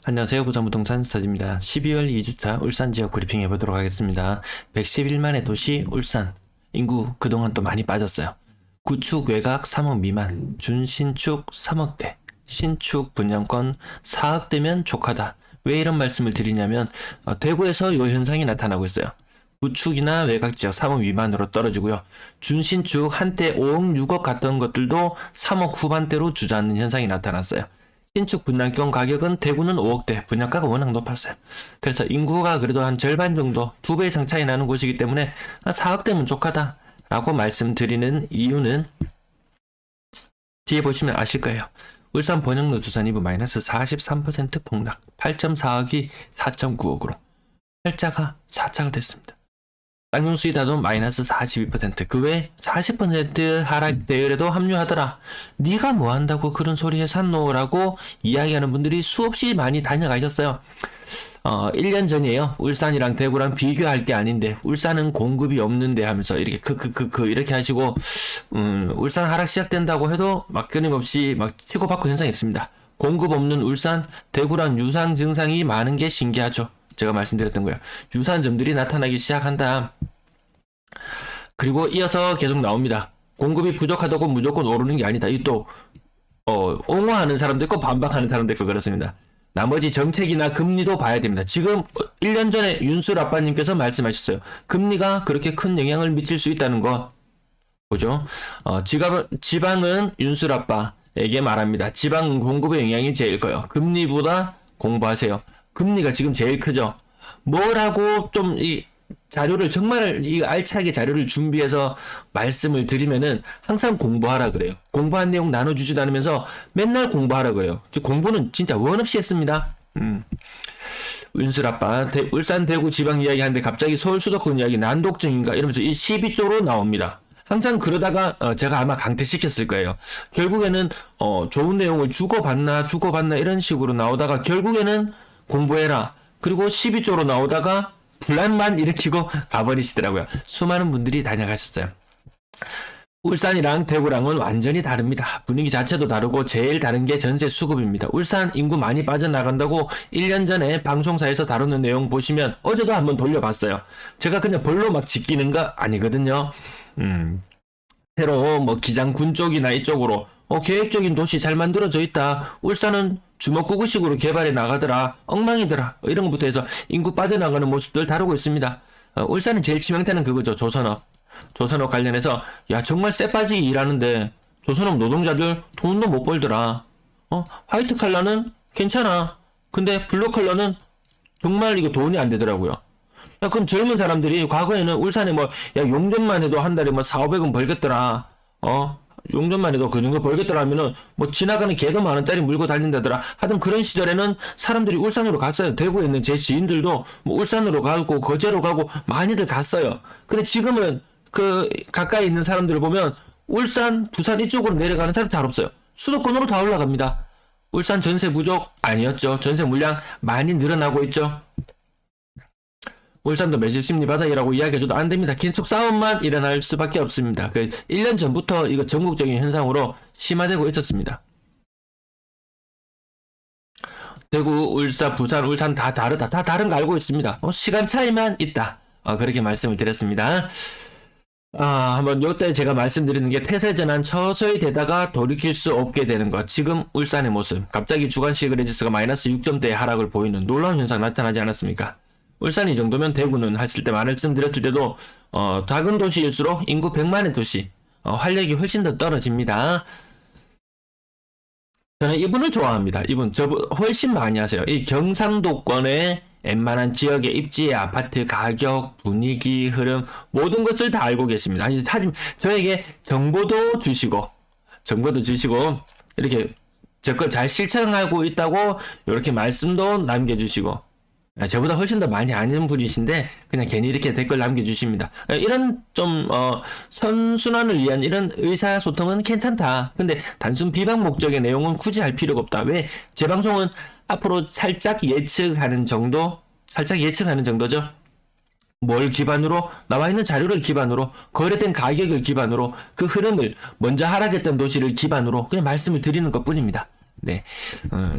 안녕하세요. 부산부동산 스타디입니다. 12월 2주차 울산 지역 브리핑 해보도록 하겠습니다. 111만의 도시 울산. 인구 그동안 또 많이 빠졌어요. 구축 외곽 3억 미만, 준신축 3억대, 신축 분양권 4억대면 족하다. 왜 이런 말씀을 드리냐면 대구에서 이 현상이 나타나고 있어요. 구축이나 외곽 지역 3억 미만으로 떨어지고요. 준신축 한때 5억 6억 갔던 것들도 3억 후반대로 주저앉는 현상이 나타났어요. 신축 분양권 가격은 대구는 5억대, 분양가가 워낙 높았어요. 그래서 인구가 그래도 한 절반 정도, 2배 이상 차이 나는 곳이기 때문에 4억대면 족하다 라고 말씀드리는 이유는 뒤에 보시면 아실 거예요. 울산 번영로 두산 2부 마이너스 43% 폭락, 8.4억이 4.9억으로 팔자가 4자가 됐습니다. 쌍용 수의다도 마이너스 42%, 그 외 40% 하락 대열에도 합류하더라. 네가 뭐 한다고 그런 소리 해산노라고 이야기하는 분들이 수없이 많이 다녀가셨어요. 1년 전이에요. 울산이랑 대구랑 비교할 게 아닌데 울산은 공급이 없는데 하면서 이렇게 이렇게 하시고 울산 하락 시작된다고 해도 막 끊임없이 막 치고받고 현상이 있습니다. 공급 없는 울산, 대구랑 유상 증상이 많은 게 신기하죠. 제가 말씀드렸던 거예요. 유사한 점들이 나타나기 시작한다. 그리고 이어서 계속 나옵니다. 공급이 부족하다고 무조건 오르는 게 아니다. 이 또 옹호하는 사람도 있고 반박하는 사람도 있고 그렇습니다. 나머지 정책이나 금리도 봐야 됩니다. 지금 1년 전에 윤술 아빠님께서 말씀하셨어요. 금리가 그렇게 큰 영향을 미칠 수 있다는 거 보죠. 지방은 윤술 아빠에게 말합니다. 지방은 공급의 영향이 제일 커요. 금리보다 공부하세요. 금리가 지금 제일 크죠. 뭐라고 좀 이 자료를 정말 이 알차게 자료를 준비해서 말씀을 드리면은 항상 공부하라 그래요. 공부한 내용 나눠주지도 않으면서 맨날 공부하라 그래요. 공부는 진짜 원 없이 했습니다. 윤슬 아빠 울산 대구 지방 이야기 하는데 갑자기 서울 수도권 이야기 난독증인가 이러면서 이 12조로 나옵니다. 항상 그러다가 제가 아마 강퇴시켰을 거예요. 결국에는 좋은 내용을 주고받나 이런 식으로 나오다가 결국에는 공부해라. 그리고 12조로 나오다가 분란만 일으키고 가버리시더라고요. 수많은 분들이 다녀가셨어요. 울산이랑 대구랑은 완전히 다릅니다. 분위기 자체도 다르고 제일 다른 게 전세 수급입니다. 울산 인구 많이 빠져나간다고 1년 전에 방송사에서 다루는 내용 보시면 어제도 한번 돌려봤어요. 제가 그냥 벌로 막 지키는 거 아니거든요. 새로 뭐 기장군 쪽이나 이쪽으로 계획적인 도시 잘 만들어져 있다. 울산은 주먹구구식으로 개발해 나가더라. 엉망이더라. 이런 것부터 해서 인구 빠져나가는 모습들 다루고 있습니다. 울산은 제일 치명타는 그거죠. 조선업 관련해서 야 정말 쎄빠지게 일하는데 조선업 노동자들 돈도 못 벌더라. 화이트 칼라는 괜찮아. 근데 블루 칼라는 정말 이거 돈이 안 되더라고요. 야 그럼 젊은 사람들이 과거에는 울산에 뭐 야 용접만 해도 한 달에 뭐 4,500원 벌겠더라. 용접만 해도 그 정도 벌겠더라 하면은 뭐 지나가는 개도 만원짜리 물고 달린다더라. 하여튼 그런 시절에는 사람들이 울산으로 갔어요. 대구에 있는 제 지인들도 뭐 울산으로 가고 거제로 가고 많이들 갔어요. 근데 지금은 그 가까이 있는 사람들을 보면 울산, 부산 이쪽으로 내려가는 사람 잘 없어요. 수도권으로 다 올라갑니다. 울산 전세 부족 아니었죠. 전세 물량 많이 늘어나고 있죠. 울산도 매실 심리 바닥이라고 이야기해줘도 안 됩니다. 계속 싸움만 일어날 수밖에 없습니다. 1년 전부터 이거 전국적인 현상으로 심화되고 있었습니다. 대구, 울산, 부산, 울산 다 다르다. 다 다른 거 알고 있습니다. 시간 차이만 있다. 그렇게 말씀을 드렸습니다. 한번 요때 제가 말씀드리는 게 태세전환 서서히 되다가 돌이킬 수 없게 되는 것. 지금 울산의 모습. 갑자기 주간 시그레지스가 마이너스 6점대의 하락을 보이는 놀라운 현상 나타나지 않았습니까? 울산이 정도면 대구는 했을 때 말씀드렸을 때도 작은 도시일수록 인구 100만의 도시 활력이 훨씬 더 떨어집니다. 저는 이분을 좋아합니다. 이분 훨씬 많이 하세요. 이 경상도권의 웬만한 지역의 입지, 아파트 가격, 분위기, 흐름 모든 것을 다 알고 계십니다. 저에게 정보도 주시고 이렇게 저거 잘 실천하고 있다고 이렇게 말씀도 남겨주시고 저보다 훨씬 더 많이 아는 분이신데 그냥 괜히 이렇게 댓글 남겨주십니다. 이런 좀 선순환을 위한 이런 의사소통은 괜찮다. 근데 단순 비방 목적의 내용은 굳이 할 필요가 없다. 왜? 제 방송은 앞으로 살짝 예측하는 정도죠. 뭘 기반으로? 나와 있는 자료를 기반으로, 거래된 가격을 기반으로, 그 흐름을 먼저 하락했던 도시를 기반으로 그냥 말씀을 드리는 것 뿐입니다. 네,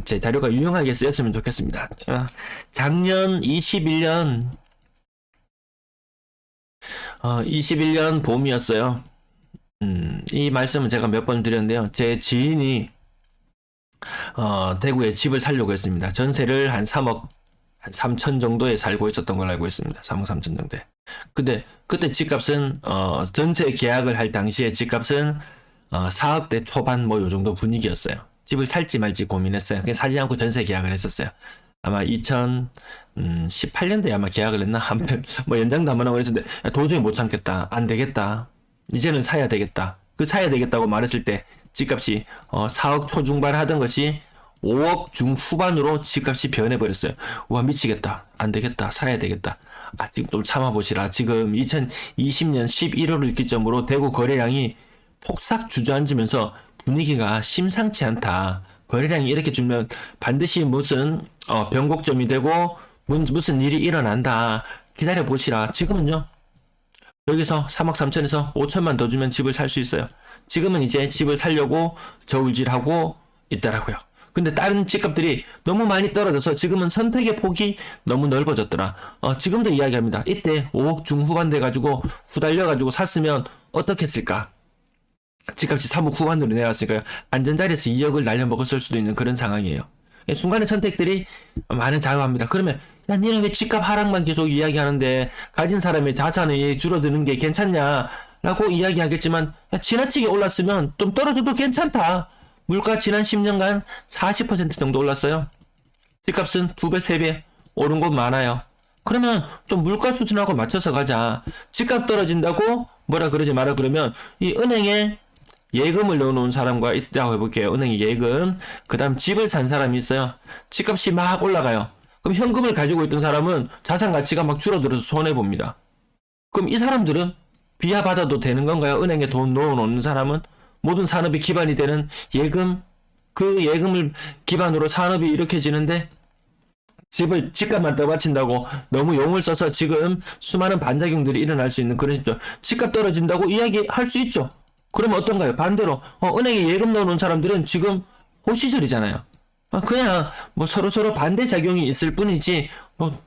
제 자료가 유용하게 쓰였으면 좋겠습니다. 작년 21년 봄이었어요. 이 말씀은 제가 몇 번 드렸는데요. 제 지인이 대구에 집을 살려고 했습니다. 전세를 한 3억 한 3천 정도에 살고 있었던 걸로 알고 있습니다. 3억 3천 정도에. 근데 그때 집값은 전세 계약을 할 당시에 집값은 4억대 초반 뭐 요 정도 분위기였어요. 집을 살지 말지 고민했어요. 그냥 사지 않고 전세 계약을 했었어요. 아마 2018년도에 아마 계약을 했나? 뭐 연장도 한번 하고 그랬는데 도저히 못 참겠다. 안 되겠다. 이제는 사야 되겠다. 그 사야 되겠다고 말했을 때 집값이 4억 초중반 하던 것이 5억 중후반으로 집값이 변해버렸어요. 와 미치겠다. 안 되겠다. 사야 되겠다. 아직 좀 참아보시라. 지금 2020년 11월을 기점으로 대구 거래량이 폭삭 주저앉으면서 분위기가 심상치 않다. 거래량이 이렇게 줄면 반드시 무슨 변곡점이 되고 무슨 일이 일어난다. 기다려보시라. 지금은요. 여기서 3억 3천에서 5천만 더 주면 집을 살 수 있어요. 지금은 이제 집을 살려고 저울질하고 있더라고요. 근데 다른 집값들이 너무 많이 떨어져서 지금은 선택의 폭이 너무 넓어졌더라. 지금도 이야기합니다. 이때 5억 중후반 돼가지고 후달려가지고 샀으면 어떻게 했을까? 집값이 3억 후반으로 내려왔으니까요. 안전자리에서 2억을 날려먹었을 수도 있는 그런 상황이에요. 순간의 선택들이 많은 작용합니다. 그러면 야 니는 왜 집값 하락만 계속 이야기하는데 가진 사람의 자산이 줄어드는 게 괜찮냐 라고 이야기하겠지만 야, 지나치게 올랐으면 좀 떨어져도 괜찮다. 물가 지난 10년간 40% 정도 올랐어요. 집값은 2배, 3배 오른 곳 많아요. 그러면 좀 물가 수준하고 맞춰서 가자. 집값 떨어진다고 뭐라 그러지 마라 그러면 이 은행에 예금을 넣어놓은 사람과 있다고 해볼게요. 은행에 예금. 그 다음 집을 산 사람이 있어요. 집값이 막 올라가요. 그럼 현금을 가지고 있던 사람은 자산 가치가 막 줄어들어서 손해봅니다. 그럼 이 사람들은 비하받아도 되는 건가요? 은행에 돈 넣어놓는 사람은? 모든 산업이 기반이 되는 예금, 그 예금을 기반으로 산업이 일으켜지는데 집값만 떠받친다고 너무 용을 써서 지금 수많은 반작용들이 일어날 수 있는 그런 시점. 집값 떨어진다고 이야기할 수 있죠. 그러면 어떤가요? 반대로 은행에 예금 넣어놓은 사람들은 지금 호시절이잖아요. 그냥 뭐 서로 반대작용이 있을 뿐이지 뭐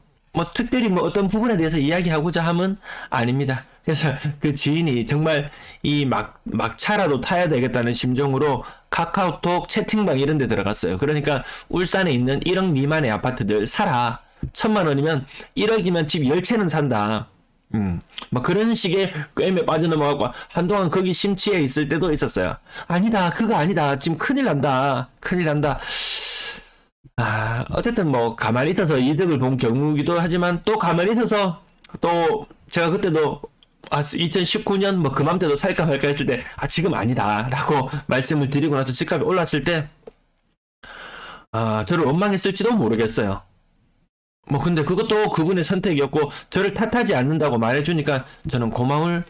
특별히 뭐 어떤 부분에 대해서 이야기하고자 함은 아닙니다. 그래서 그 지인이 정말 이 막차라도 타야 되겠다는 심정으로 카카오톡 채팅방 이런 데 들어갔어요. 그러니까 울산에 있는 1억 미만의 아파트들 사라. 1,000만 원이면 1억이면 집 10채는 산다. 뭐 그런 식의 게임에 빠져넘어가고 한동안 거기 심취해 있을 때도 있었어요. 아니다. 그거 아니다. 지금 큰일 난다. 어쨌든 뭐 가만히 있어서 이득을 본 경우이기도 하지만 또 가만히 있어서 또 제가 그때도 2019년 뭐 그맘때도 살까 말까 했을 때 지금 아니다 라고 말씀을 드리고 나서 집값이 올랐을 때 저를 원망했을지도 모르겠어요. 뭐 근데 그것도 그분의 선택이었고 저를 탓하지 않는다고 말해주니까 저는 고마울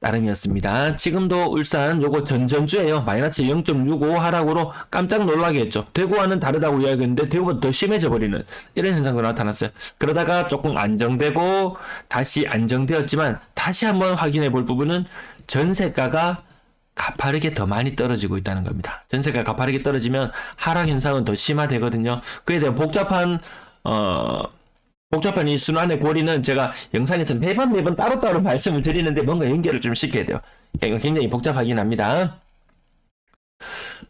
따름이었습니다. 지금도 울산 요거 전전주에요. 마이너스 0.65 하락으로 깜짝 놀라게 했죠. 대구와는 다르다고 이야기했는데 대구보다 더 심해져 버리는 이런 현상도 나타났어요. 그러다가 조금 안정되고 다시 안정되었지만 다시 한번 확인해 볼 부분은 전세가가 가파르게 더 많이 떨어지고 있다는 겁니다. 전세가 가파르게 떨어지면 하락 현상은 더 심화되거든요. 그에 대한 복잡한 이 순환의 고리는 제가 영상에서 매번 따로따로 말씀을 드리는데 뭔가 연결을 좀 시켜야 돼요. 굉장히 복잡하긴 합니다.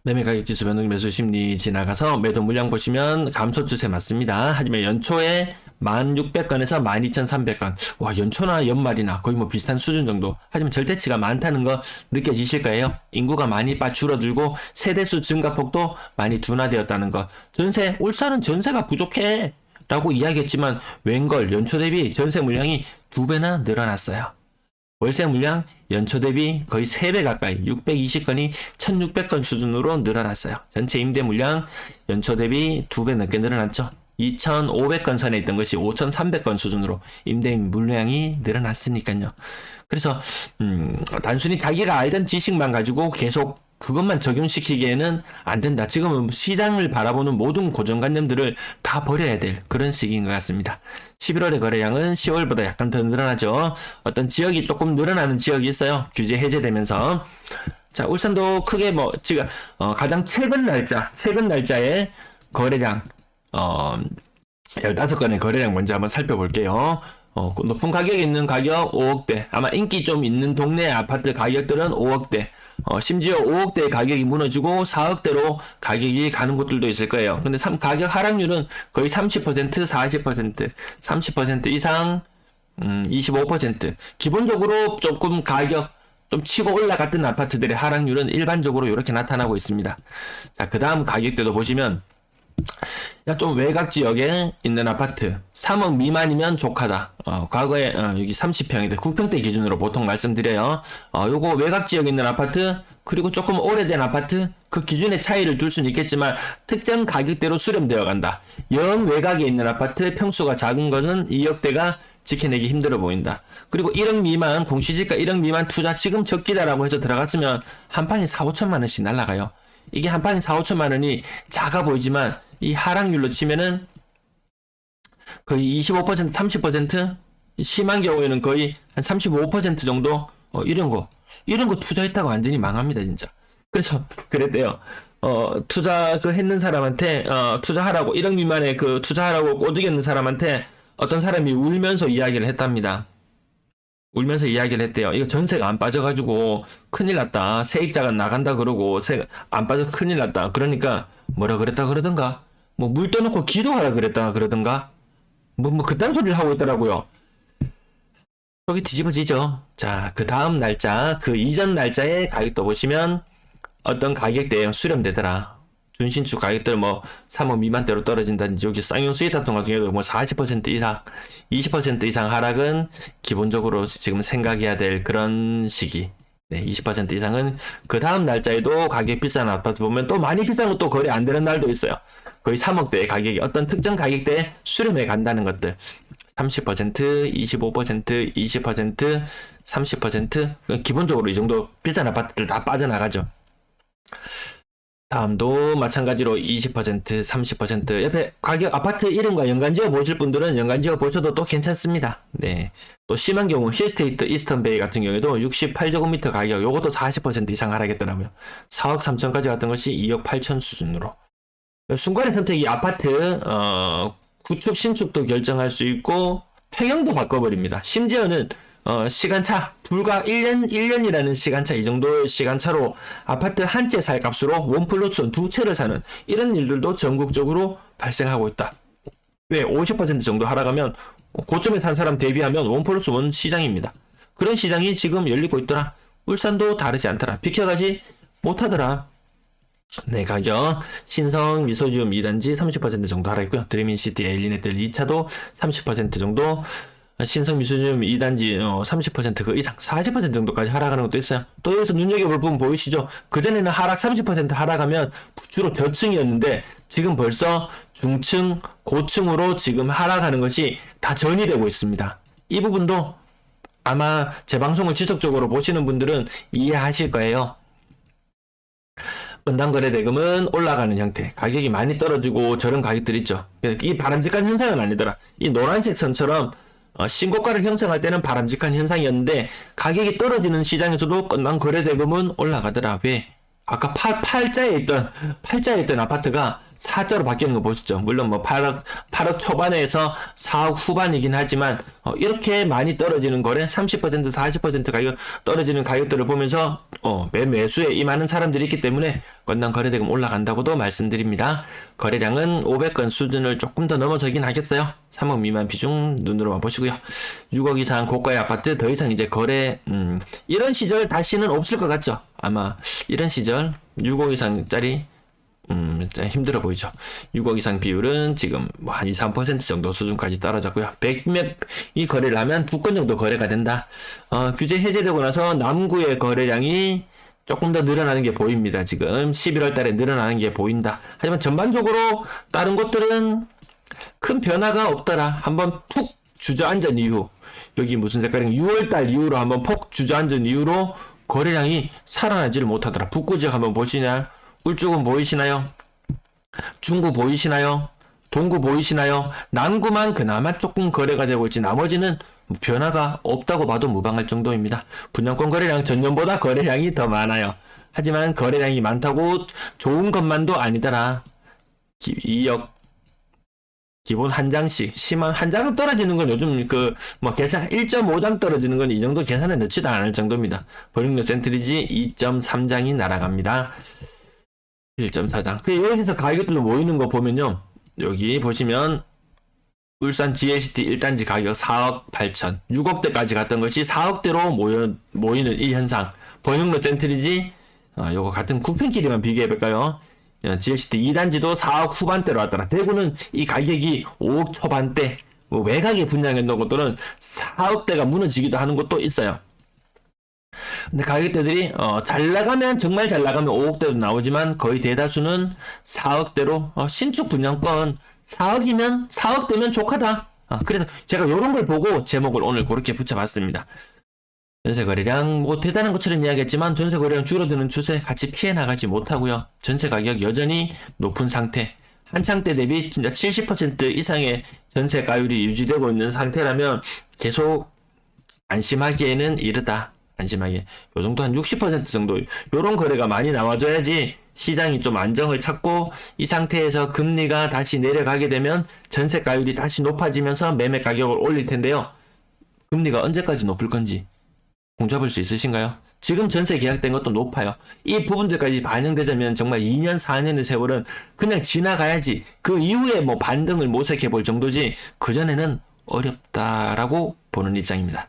매매 가격 지수 변동 매수 심리 지나가서 매도 물량 보시면 감소 추세 맞습니다. 하지만 연초에 1600건에서 12300건. 와, 연초나 연말이나 거의 뭐 비슷한 수준 정도. 하지만 절대치가 많다는 거 느껴지실 거예요. 인구가 많이 줄어들고 세대수 증가폭도 많이 둔화되었다는 거. 울산은 전세가 부족해 라고 이야기했지만 웬걸 연초 대비 전세 물량이 2배나 늘어났어요. 월세 물량 연초 대비 거의 3배 가까이 620건이 1600건 수준으로 늘어났어요. 전체 임대 물량 연초 대비 2배 넘게 늘어났죠. 2500건 선에 있던 것이 5300건 수준으로 임대 물량이 늘어났으니까요. 그래서 단순히 자기가 알던 지식만 가지고 계속 그것만 적용시키기에는 안 된다. 지금은 시장을 바라보는 모든 고정관념들을 다 버려야 될 그런 시기인 것 같습니다. 11월의 거래량은 10월보다 약간 더 늘어나죠. 어떤 지역이 조금 늘어나는 지역이 있어요. 규제 해제되면서. 자, 울산도 크게 뭐 지금 가장 최근 날짜의 거래량 15건의 거래량 먼저 한번 살펴볼게요. 높은 가격에 있는 가격 5억대. 아마 인기 좀 있는 동네 아파트 가격들은 5억대. 심지어 5억대 가격이 무너지고 4억대로 가격이 가는 곳들도 있을 거예요. 근데 가격 하락률은 거의 30%, 40%, 30% 이상, 25%. 기본적으로 조금 가격 좀 치고 올라갔던 아파트들의 하락률은 일반적으로 이렇게 나타나고 있습니다. 자, 그 다음 가격대도 보시면 좀 외곽 지역에 있는 아파트 3억 미만이면 족하다. 과거에 여기 30평인데 9평대 기준으로 보통 말씀드려요. 요거 외곽 지역에 있는 아파트 그리고 조금 오래된 아파트 그 기준의 차이를 둘 수는 있겠지만 특정 가격대로 수렴되어 간다. 영 외곽에 있는 아파트 평수가 작은 것은 2억대가 지켜내기 힘들어 보인다. 그리고 1억 미만 공시지가 1억 미만 투자 지금 적기다라고 해서 들어갔으면 한 판이 4, 5천만 원씩 날아가요. 이게 한 판이 4, 5천만 원이 작아 보이지만 이 하락률로 치면은 거의 25%, 30%, 심한 경우에는 거의 한 35% 정도 이런 거 투자했다가 완전히 망합니다, 진짜. 그래서 그랬대요. 투자 했는 사람한테 투자하라고 1억 미만의 투자하라고 꼬드겼는 사람한테 어떤 사람이 울면서 이야기를 했답니다. 울면서 이야기를 했대요. 이거 전세가 안 빠져가지고 큰일 났다. 세입자가 나간다 그러고 안 빠져 큰일 났다. 그러니까 뭐라 그랬다 그러던가 뭐 물 떠놓고 기도하라 그랬다 그러던가 뭐 그딴 소리를 하고 있더라고요. 속이 뒤집어지죠. 자, 그 다음 날짜 그 이전 날짜의 가격도 보시면 어떤 가격대에 수렴되더라. 준신축 가격들 뭐 3억 미만대로 떨어진다든지 여기 쌍용 스위트홈 같은 경우도 뭐 40% 이상 20% 이상 하락은 기본적으로 지금 생각해야 될 그런 시기. 네, 20% 이상은 그 다음 날짜에도 가격 비싼 아파트 보면 또 많이 비싼 것도 거래 안 되는 날도 있어요. 거의 3억대의 가격이 어떤 특정 가격대에 수렴해 간다는 것들. 30%, 25%, 20%, 30% 기본적으로 이 정도 비싼 아파트들 다 빠져나가죠. 다음도 마찬가지로 20%, 30% 옆에 가격 아파트 이름과 연관지어 보실 분들은 연관지어 보셔도 또 괜찮습니다. 네. 또 심한 경우 힐스테이트 이스턴베이 같은 경우에도 68제곱미터 가격 요것도 40% 이상 하락했더라고요. 4억 3천까지 갔던 것이 2억 8천 수준으로. 순간의 선택이 아파트 구축 신축도 결정할 수 있고 평형도 바꿔버립니다. 심지어는 시간차 불과 1년이라는 시간차 이 정도의 시간차로 아파트 한 채 살 값으로 원 플러스 원 두 채를 사는 이런 일들도 전국적으로 발생하고 있다. 왜 50% 정도 하락하면 고점에 산 사람 대비하면 원 플러스 원 시장입니다. 그런 시장이 지금 열리고 있더라. 울산도 다르지 않더라. 비켜가지 못하더라. 네, 가격 신성 미소지움 2단지 30% 정도 하락했고요. 드림인시티 에일리넷들 2차도 30% 정도 신성 미소지움 2단지 30% 그 이상 40% 정도까지 하락하는 것도 있어요. 또 여기서 눈여겨볼 부분 보이시죠? 그전에는 하락 30% 하락하면 주로 저층이었는데 지금 벌써 중층, 고층으로 지금 하락하는 것이 다 전이되고 있습니다. 이 부분도 아마 제 방송을 지속적으로 보시는 분들은 이해하실 거예요. 건당거래 대금은 올라가는 형태, 가격이 많이 떨어지고 저런 가격들 있죠. 이 바람직한 현상은 아니더라. 이 노란색 선처럼 신고가를 형성할 때는 바람직한 현상이었는데 가격이 떨어지는 시장에서도 건당 거래 대금은 올라가더라. 왜? 아까 팔자에 있던 아파트가 4자로 바뀌는 거 보시죠. 물론 뭐 8억 초반에서 4억 후반이긴 하지만 이렇게 많이 떨어지는 거래 30% 40% 가격 떨어지는 가격들을 보면서 매수에 임하는 사람들이 있기 때문에 건당 거래대금 올라간다고도 말씀드립니다. 거래량은 500건 수준을 조금 더 넘어서긴 하겠어요. 3억 미만 비중 눈으로만 보시고요. 6억 이상 고가의 아파트 더 이상 이제 거래 이런 시절 다시는 없을 것 같죠. 아마 이런 시절 6억 이상짜리 힘들어 보이죠. 6억 이상 비율은 지금 뭐 한 2, 3% 정도 수준까지 떨어졌고요. 100명이 거래를 하면 2건 정도 거래가 된다. 규제 해제되고 나서 남구의 거래량이 조금 더 늘어나는 게 보입니다. 지금 11월 달에 늘어나는 게 보인다. 하지만 전반적으로 다른 곳들은 큰 변화가 없더라. 한번 푹 주저앉은 이후 여기 무슨 색깔인가 6월 달 이후로 한번 푹 주저앉은 이후로 거래량이 살아나지를 못하더라. 북구 지역 한번 보시냐? 울주군 보이시나요? 중구 보이시나요? 동구 보이시나요? 남구만 그나마 조금 거래가 되고 있지 나머지는 변화가 없다고 봐도 무방할 정도입니다. 분양권 거래량 전년보다 거래량이 더 많아요. 하지만 거래량이 많다고 좋은 것만도 아니더라. 2억 기본 한 장씩 심한 한 장은 떨어지는 건 요즘 그 뭐 계산 1.5장 떨어지는 건 이 정도 계산에 넣지도 않을 정도입니다. 버링로 센트리지 2.3장이 날아갑니다. 1.4장. 그 여기서 가격들로 모이는 거 보면요. 여기 보시면 울산 GLCT 1단지 가격 4억 8천 6억대까지 갔던 것이 4억대로 모이는 이 현상. 버닝로 센트리지 요거 같은 쿠펜끼리만 비교해볼까요? GLCT 2단지도 4억 후반대로 왔더라. 대구는 이 가격이 5억 초반대, 뭐 외곽에 분양했던 것들은 4억대가 무너지기도 하는 것도 있어요. 근데 가격대들이 잘 나가면 정말 잘 나가면 5억대도 나오지만 거의 대다수는 4억대로 신축 분양권 4억대면 족하다. 그래서 제가 이런 걸 보고 제목을 오늘 그렇게 붙여봤습니다. 전세 거래량 뭐 대단한 것처럼 이야기했지만 전세 거래량 줄어드는 추세 같이 피해 나가지 못하고요. 전세 가격 여전히 높은 상태. 한창 때 대비 진짜 70% 이상의 전세가율이 유지되고 있는 상태라면 계속 안심하기에는 이르다. 안심하게. 요 정도 한 60% 정도 요런 거래가 많이 나와줘야지 시장이 좀 안정을 찾고 이 상태에서 금리가 다시 내려가게 되면 전세가율이 다시 높아지면서 매매 가격을 올릴 텐데요. 금리가 언제까지 높을 건지 공잡을 수 있으신가요? 지금 전세 계약된 것도 높아요. 이 부분들까지 반영되자면 정말 2년, 4년의 세월은 그냥 지나가야지 그 이후에 뭐 반등을 모색해 볼 정도지 그전에는 어렵다라고 보는 입장입니다.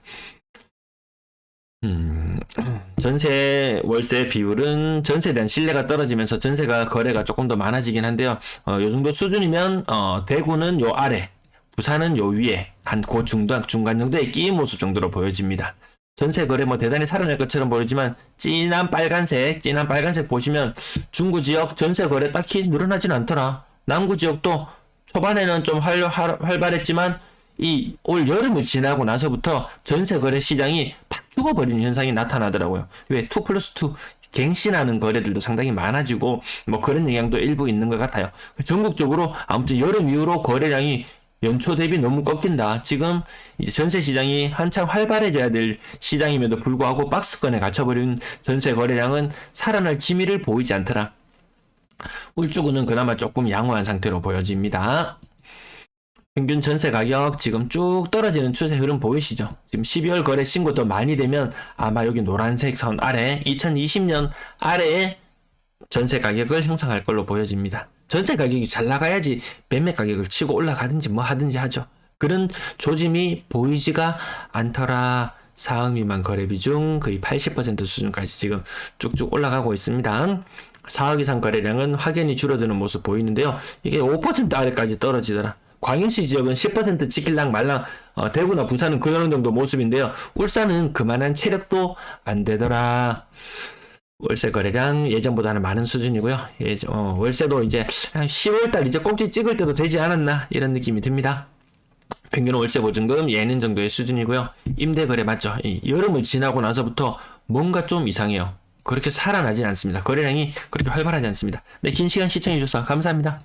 전세 월세 비율은 전세에 대한 신뢰가 떨어지면서 전세가 거래가 조금 더 많아지긴 한데요. 요 정도 수준이면 대구는 요 아래, 부산은 요 위에 한 고 중간 정도의 끼인 모습 정도로 보여집니다. 전세 거래 뭐 대단히 살아날 것처럼 보이지만 진한 빨간색 보시면 중구 지역 전세 거래 딱히 늘어나진 않더라. 남구 지역도 초반에는 좀 활발했지만 이 올 여름을 지나고 나서부터 전세 거래 시장이 팍 죽어버리는 현상이 나타나더라고요. 왜 2+2 갱신하는 거래들도 상당히 많아지고 뭐 그런 영향도 일부 있는 것 같아요. 전국적으로 아무튼 여름 이후로 거래량이 연초 대비 너무 꺾인다. 지금 이제 전세 시장이 한창 활발해져야 될 시장임에도 불구하고 박스권에 갇혀버린 전세 거래량은 살아날 기미를 보이지 않더라. 울주군은 그나마 조금 양호한 상태로 보여집니다. 평균 전세 가격 지금 쭉 떨어지는 추세 흐름 보이시죠? 지금 12월 거래 신고도 많이 되면 아마 여기 노란색 선 아래 2020년 아래에 전세 가격을 형성할 걸로 보여집니다. 전세 가격이 잘 나가야지 매매 가격을 치고 올라가든지 뭐 하든지 하죠. 그런 조짐이 보이지가 않더라. 4억 미만 거래 비중 거의 80% 수준까지 지금 쭉쭉 올라가고 있습니다. 4억 이상 거래량은 확연히 줄어드는 모습 보이는데요. 이게 5% 아래까지 떨어지더라. 광역시 지역은 10% 지킬랑 말랑 대구나 부산은 그런 정도 모습인데요. 울산은 그만한 체력도 안 되더라. 월세 거래량 예전보다는 많은 수준이고요. 월세도 이제 10월달 이제 꼭지 찍을 때도 되지 않았나 이런 느낌이 듭니다. 평균 월세 보증금 예는 정도의 수준이고요. 임대 거래 맞죠? 여름을 지나고 나서부터 뭔가 좀 이상해요. 그렇게 살아나진 않습니다. 거래량이 그렇게 활발하지 않습니다. 네, 긴 시간 시청해 주셔서 감사합니다.